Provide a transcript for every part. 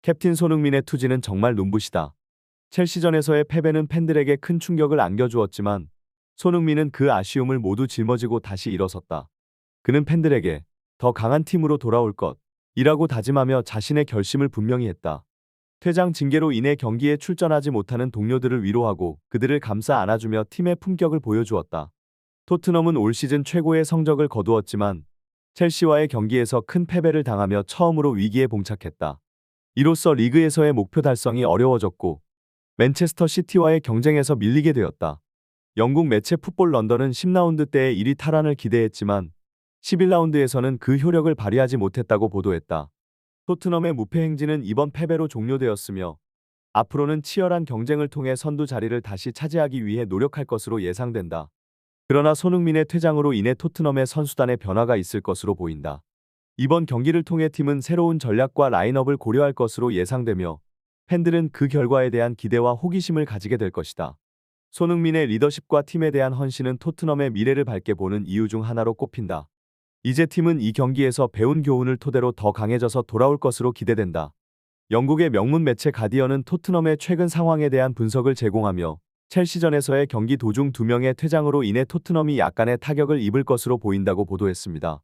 캡틴 손흥민의 투지는 정말 눈부시다. 첼시전에서의 패배는 팬들에게 큰 충격을 안겨주었지만 손흥민은 그 아쉬움을 모두 짊어지고 다시 일어섰다. 그는 팬들에게 더 강한 팀으로 돌아올 것이라고 다짐하며 자신의 결심을 분명히 했다. 퇴장 징계로 인해 경기에 출전하지 못하는 동료들을 위로하고 그들을 감싸 안아주며 팀의 품격을 보여주었다. 토트넘은 올 시즌 최고의 성적을 거두었지만 첼시와의 경기에서 큰 패배를 당하며 처음으로 위기에 봉착했다. 이로써 리그에서의 목표 달성이 어려워졌고 맨체스터 시티와의 경쟁에서 밀리게 되었다. 영국 매체 풋볼 런던은 10라운드 때의 1위 탈환을 기대했지만 11라운드에서는 그 효력을 발휘하지 못했다고 보도했다. 토트넘의 무패 행진은 이번 패배로 종료되었으며 앞으로는 치열한 경쟁을 통해 선두 자리를 다시 차지하기 위해 노력할 것으로 예상된다. 그러나 손흥민의 퇴장으로 인해 토트넘의 선수단의 변화가 있을 것으로 보인다. 이번 경기를 통해 팀은 새로운 전략과 라인업을 고려할 것으로 예상되며 팬들은 그 결과에 대한 기대와 호기심을 가지게 될 것이다. 손흥민의 리더십과 팀에 대한 헌신은 토트넘의 미래를 밝게 보는 이유 중 하나로 꼽힌다. 이제 팀은 이 경기에서 배운 교훈을 토대로 더 강해져서 돌아올 것으로 기대된다. 영국의 명문 매체 가디언은 토트넘의 최근 상황에 대한 분석을 제공하며 첼시전에서의 경기 도중 2명의 퇴장으로 인해 토트넘이 약간의 타격을 입을 것으로 보인다고 보도했습니다.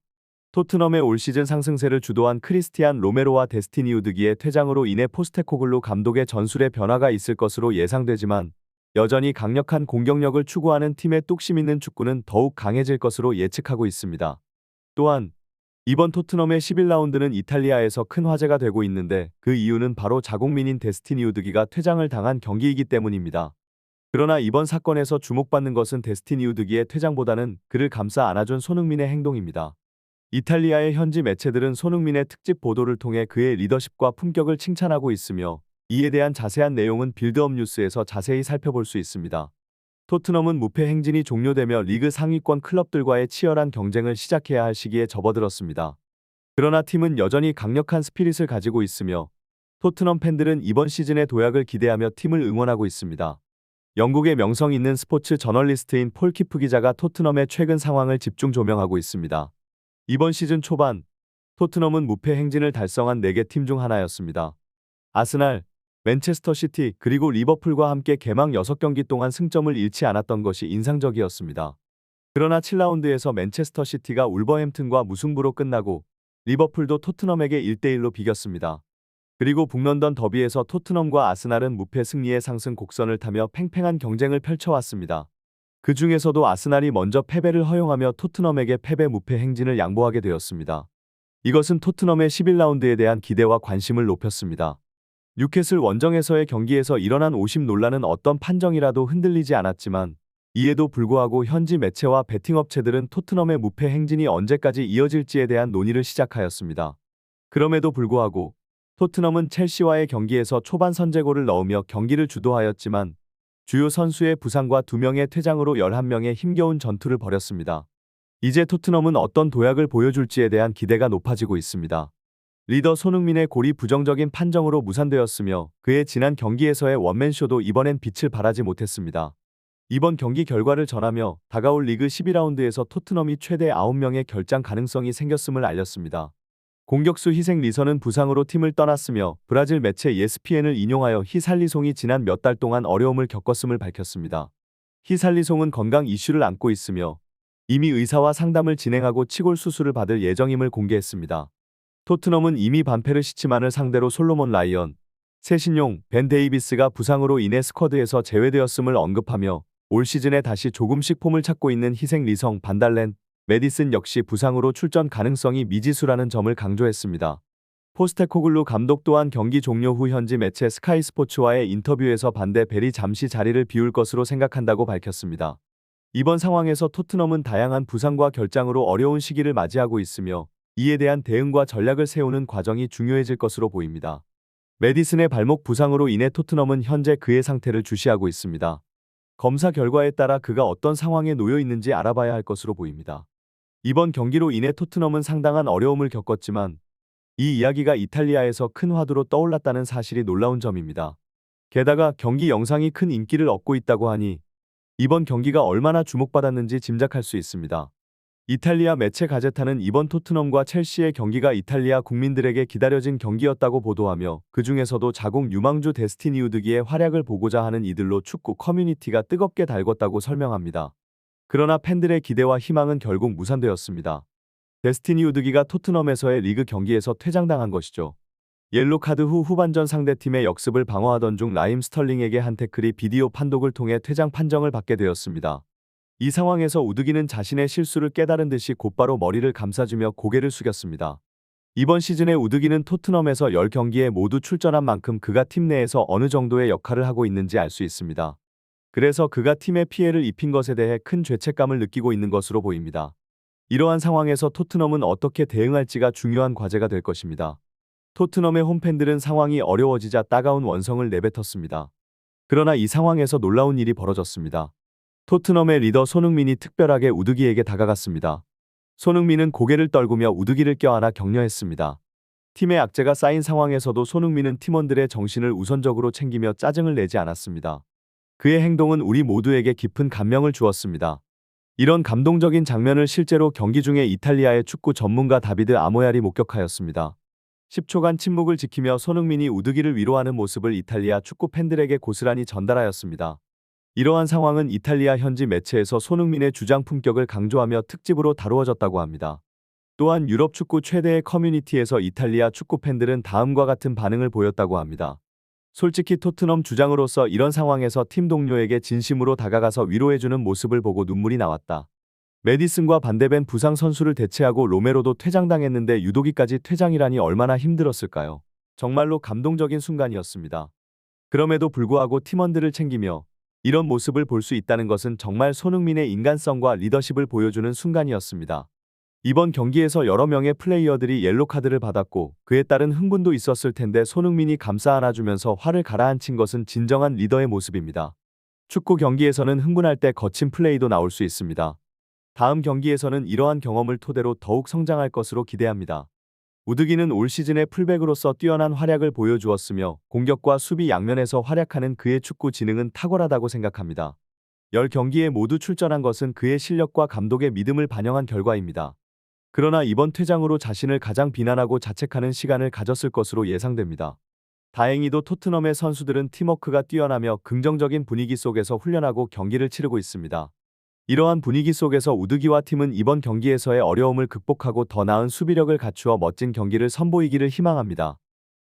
토트넘의 올 시즌 상승세를 주도한 크리스티안 로메로와 데스티니 우드기의 퇴장으로 인해 포스테코글루 감독의 전술에 변화가 있을 것으로 예상되지만 여전히 강력한 공격력을 추구하는 팀의 뚝심 있는 축구는 더욱 강해질 것으로 예측하고 있습니다. 또한 이번 토트넘의 11라운드는 이탈리아에서 큰 화제가 되고 있는데 그 이유는 바로 자국민인 데스티니 우드기가 퇴장을 당한 경기이기 때문입니다. 그러나 이번 사건에서 주목받는 것은 데스티니 우드기의 퇴장보다는 그를 감싸 안아준 손흥민의 행동입니다. 이탈리아의 현지 매체들은 손흥민의 특집 보도를 통해 그의 리더십과 품격을 칭찬하고 있으며 이에 대한 자세한 내용은 빌드업 뉴스에서 자세히 살펴볼 수 있습니다. 토트넘은 무패 행진이 종료되며 리그 상위권 클럽들과의 치열한 경쟁을 시작해야 할 시기에 접어들었습니다. 그러나 팀은 여전히 강력한 스피릿을 가지고 있으며 토트넘 팬들은 이번 시즌의 도약을 기대하며 팀을 응원하고 있습니다. 영국의 명성 있는 스포츠 저널리스트인 폴 키프 기자가 토트넘의 최근 상황을 집중 조명하고 있습니다. 이번 시즌 초반 토트넘은 무패 행진을 달성한 4개 팀 중 하나였습니다. 아스날, 맨체스터 시티 그리고 리버풀과 함께 개막 6경기 동안 승점을 잃지 않았던 것이 인상적이었습니다. 그러나 7라운드에서 맨체스터 시티가 울버햄튼과 무승부로 끝나고 리버풀도 토트넘에게 1대1로 비겼습니다. 그리고 북런던 더비에서 토트넘과 아스날은 무패 승리의 상승 곡선을 타며 팽팽한 경쟁을 펼쳐왔습니다. 그 중에서도 아스날이 먼저 패배를 허용하며 토트넘에게 패배 무패 행진을 양보하게 되었습니다. 이것은 토트넘의 11라운드에 대한 기대와 관심을 높였습니다. 뉴캐슬 원정에서의 경기에서 일어난 오심 논란은 어떤 판정이라도 흔들리지 않았지만 이에도 불구하고 현지 매체와 베팅업체들은 토트넘의 무패 행진이 언제까지 이어질지에 대한 논의를 시작하였습니다. 그럼에도 불구하고 토트넘은 첼시와의 경기에서 초반 선제골을 넣으며 경기를 주도하였지만 주요 선수의 부상과 2명의 퇴장으로 11명의 힘겨운 전투를 벌였습니다. 이제 토트넘은 어떤 도약을 보여줄지에 대한 기대가 높아지고 있습니다. 리더 손흥민의 골이 부정적인 판정으로 무산되었으며 그의 지난 경기에서의 원맨쇼도 이번엔 빛을 발하지 못했습니다. 이번 경기 결과를 전하며 다가올 리그 12라운드에서 토트넘이 최대 9명의 결장 가능성이 생겼음을 알렸습니다. 공격수 희생 리선은 부상으로 팀을 떠났으며 브라질 매체 ESPN을 인용하여 히살리송이 지난 몇 달 동안 어려움을 겪었음을 밝혔습니다. 히살리송은 건강 이슈를 안고 있으며 이미 의사와 상담을 진행하고 치골 수술을 받을 예정임을 공개했습니다. 토트넘은 이미 반페르 시치만을 상대로 솔로몬 라이언, 세신용, 벤 데이비스가 부상으로 인해 스쿼드에서 제외되었음을 언급하며 올 시즌에 다시 조금씩 폼을 찾고 있는 희생 리성, 반달렌, 메디슨 역시 부상으로 출전 가능성이 미지수라는 점을 강조했습니다. 포스테코글루 감독 또한 경기 종료 후 현지 매체 스카이 스포츠와의 인터뷰에서 반대 벨이 잠시 자리를 비울 것으로 생각한다고 밝혔습니다. 이번 상황에서 토트넘은 다양한 부상과 결장으로 어려운 시기를 맞이하고 있으며 이에 대한 대응과 전략을 세우는 과정이 중요해질 것으로 보입니다. 메디슨의 발목 부상으로 인해 토트넘은 현재 그의 상태를 주시하고 있습니다. 검사 결과에 따라 그가 어떤 상황에 놓여 있는지 알아봐야 할 것으로 보입니다. 이번 경기로 인해 토트넘은 상당한 어려움을 겪었지만 이 이야기가 이탈리아에서 큰 화두로 떠올랐다는 사실이 놀라운 점입니다. 게다가 경기 영상이 큰 인기를 얻고 있다고 하니 이번 경기가 얼마나 주목받았는지 짐작할 수 있습니다. 이탈리아 매체 가제타는 이번 토트넘과 첼시의 경기가 이탈리아 국민들에게 기다려진 경기였다고 보도하며 그 중에서도 자국 유망주 데스티니 우드기의 활약을 보고자 하는 이들로 축구 커뮤니티가 뜨겁게 달궜다고 설명합니다. 그러나 팬들의 기대와 희망은 결국 무산되었습니다. 데스티니 우드기가 토트넘에서의 리그 경기에서 퇴장당한 것이죠. 옐로 카드 후 후반전 상대팀의 역습을 방어하던 중 라임 스털링에게 한 태클이 비디오 판독을 통해 퇴장 판정을 받게 되었습니다. 이 상황에서 우드기는 자신의 실수를 깨달은 듯이 곧바로 머리를 감싸주며 고개를 숙였습니다. 이번 시즌에 우드기는 토트넘에서 10경기에 모두 출전한 만큼 그가 팀 내에서 어느 정도의 역할을 하고 있는지 알 수 있습니다. 그래서 그가 팀에 피해를 입힌 것에 대해 큰 죄책감을 느끼고 있는 것으로 보입니다. 이러한 상황에서 토트넘은 어떻게 대응할지가 중요한 과제가 될 것입니다. 토트넘의 홈팬들은 상황이 어려워지자 따가운 원성을 내뱉었습니다. 그러나 이 상황에서 놀라운 일이 벌어졌습니다. 토트넘의 리더 손흥민이 특별하게 우드기에게 다가갔습니다. 손흥민은 고개를 떨구며 우드기를 껴안아 격려했습니다. 팀의 악재가 쌓인 상황에서도 손흥민은 팀원들의 정신을 우선적으로 챙기며 짜증을 내지 않았습니다. 그의 행동은 우리 모두에게 깊은 감명을 주었습니다. 이런 감동적인 장면을 실제로 경기 중에 이탈리아의 축구 전문가 다비드 아모얄이 목격하였습니다. 10초간 침묵을 지키며 손흥민이 우드기를 위로하는 모습을 이탈리아 축구 팬들에게 고스란히 전달하였습니다. 이러한 상황은 이탈리아 현지 매체에서 손흥민의 주장 품격을 강조하며 특집으로 다루어졌다고 합니다. 또한 유럽 축구 최대의 커뮤니티에서 이탈리아 축구 팬들은 다음과 같은 반응을 보였다고 합니다. 솔직히 토트넘 주장으로서 이런 상황에서 팀 동료에게 진심으로 다가가서 위로해주는 모습을 보고 눈물이 나왔다. 메디슨과 반데벤 부상 선수를 대체하고 로메로도 퇴장당했는데 유도기까지 퇴장이라니 얼마나 힘들었을까요? 정말로 감동적인 순간이었습니다. 그럼에도 불구하고 팀원들을 챙기며 이런 모습을 볼 수 있다는 것은 정말 손흥민의 인간성과 리더십을 보여주는 순간이었습니다. 이번 경기에서 여러 명의 플레이어들이 옐로카드를 받았고 그에 따른 흥분도 있었을 텐데 손흥민이 감싸 안아주면서 화를 가라앉힌 것은 진정한 리더의 모습입니다. 축구 경기에서는 흥분할 때 거친 플레이도 나올 수 있습니다. 다음 경기에서는 이러한 경험을 토대로 더욱 성장할 것으로 기대합니다. 우드기는 올 시즌의 풀백으로서 뛰어난 활약을 보여주었으며 공격과 수비 양면에서 활약하는 그의 축구 지능은 탁월하다고 생각합니다. 10경기에 모두 출전한 것은 그의 실력과 감독의 믿음을 반영한 결과입니다. 그러나 이번 퇴장으로 자신을 가장 비난하고 자책하는 시간을 가졌을 것으로 예상됩니다. 다행히도 토트넘의 선수들은 팀워크가 뛰어나며 긍정적인 분위기 속에서 훈련하고 경기를 치르고 있습니다. 이러한 분위기 속에서 우드기와 팀은 이번 경기에서의 어려움을 극복하고 더 나은 수비력을 갖추어 멋진 경기를 선보이기를 희망합니다.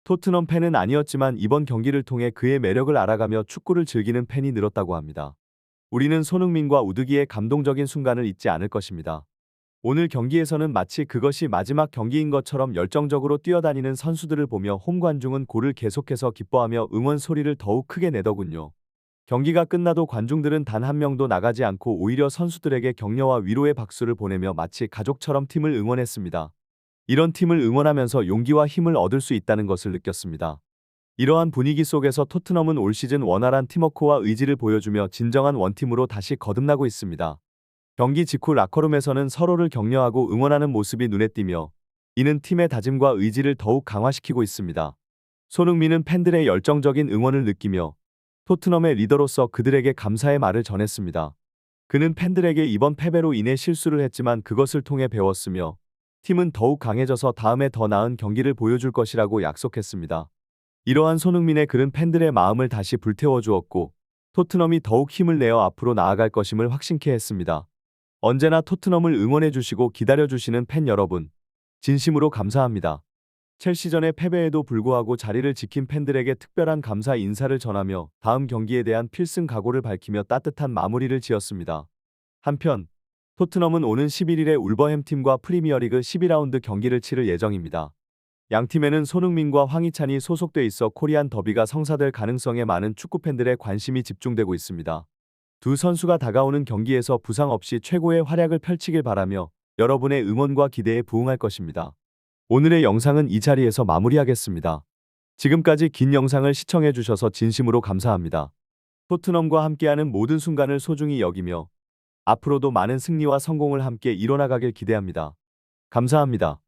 토트넘 팬은 아니었지만 이번 경기를 통해 그의 매력을 알아가며 축구를 즐기는 팬이 늘었다고 합니다. 우리는 손흥민과 우드기의 감동적인 순간을 잊지 않을 것입니다. 오늘 경기에서는 마치 그것이 마지막 경기인 것처럼 열정적으로 뛰어다니는 선수들을 보며 홈 관중은 골을 계속해서 기뻐하며 응원 소리를 더욱 크게 내더군요. 경기가 끝나도 관중들은 단 한 명도 나가지 않고 오히려 선수들에게 격려와 위로의 박수를 보내며 마치 가족처럼 팀을 응원했습니다. 이런 팀을 응원하면서 용기와 힘을 얻을 수 있다는 것을 느꼈습니다. 이러한 분위기 속에서 토트넘은 올 시즌 원활한 팀워크와 의지를 보여주며 진정한 원팀으로 다시 거듭나고 있습니다. 경기 직후 라커룸에서는 서로를 격려하고 응원하는 모습이 눈에 띄며 이는 팀의 다짐과 의지를 더욱 강화시키고 있습니다. 손흥민은 팬들의 열정적인 응원을 느끼며 토트넘의 리더로서 그들에게 감사의 말을 전했습니다. 그는 팬들에게 이번 패배로 인해 실수를 했지만 그것을 통해 배웠으며 팀은 더욱 강해져서 다음에 더 나은 경기를 보여줄 것이라고 약속했습니다. 이러한 손흥민의 글은 팬들의 마음을 다시 불태워 주었고 토트넘이 더욱 힘을 내어 앞으로 나아갈 것임을 확신케 했습니다. 언제나 토트넘을 응원해 주시고 기다려 주시는 팬 여러분, 진심으로 감사합니다. 첼시전의 패배에도 불구하고 자리를 지킨 팬들에게 특별한 감사 인사를 전하며 다음 경기에 대한 필승 각오를 밝히며 따뜻한 마무리를 지었습니다. 한편 토트넘은 오는 11일에 울버햄팀과 프리미어리그 12라운드 경기를 치를 예정입니다. 양팀에는 손흥민과 황희찬이 소속돼 있어 코리안 더비가 성사될 가능성에 많은 축구팬들의 관심이 집중되고 있습니다. 두 선수가 다가오는 경기에서 부상 없이 최고의 활약을 펼치길 바라며 여러분의 응원과 기대에 부응할 것입니다. 오늘의 영상은 이 자리에서 마무리하겠습니다. 지금까지 긴 영상을 시청해 주셔서 진심으로 감사합니다. 토트넘과 함께하는 모든 순간을 소중히 여기며 앞으로도 많은 승리와 성공을 함께 이뤄나가길 기대합니다. 감사합니다.